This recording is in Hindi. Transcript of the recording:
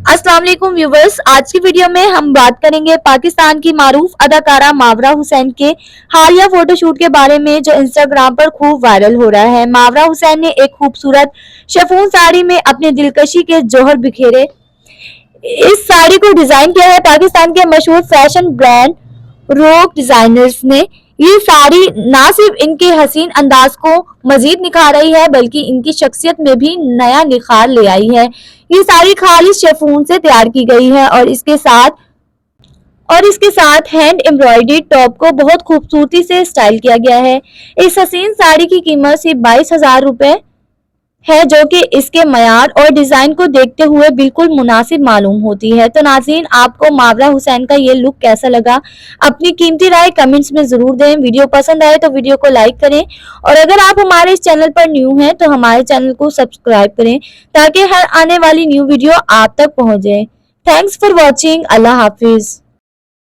अस्सलाम वालेकुम व्यूवर्स, आज की वीडियो में हम बात करेंगे पाकिस्तान की मारूफ अदाकारा मावरा हुसैन के हालिया फोटोशूट के बारे में जो इंस्टाग्राम पर खूब वायरल हो रहा है। मावरा हुसैन ने एक खूबसूरत शिफॉन साड़ी में अपने दिलकशी के जौहर बिखेरे। इस साड़ी को डिजाइन किया है पाकिस्तान के मशहूर फैशन ब्रांड रोक डिजाइनर्स ने। ये साड़ी ना सिर्फ इनके हसीन अंदाज को मजीद निखार रही है बल्कि इनकी शख्सियत में भी नया निखार ले आई है। ये साड़ी खालिस शिफॉन से तैयार की गई है और इसके साथ हैंड एम्ब्रॉयडरी टॉप को बहुत खूबसूरती से स्टाइल किया गया है। इस हसीन साड़ी की कीमत सिर्फ 22,000 रुपए है, जो कि इसके मयार और डिजाइन को देखते हुए बिल्कुल मुनासिब मालूम होती है। तो नाज़रीन, आपको मावरा हुसैन का ये लुक कैसा लगा? अपनी कीमती राय कमेंट्स में जरूर दें। वीडियो पसंद आए तो वीडियो को लाइक करें और अगर आप हमारे इस चैनल पर न्यू हैं तो हमारे चैनल को सब्सक्राइब करें ताकि हर आने वाली न्यू वीडियो आप तक पहुंचे। Thanks for watching. Allah Hafiz.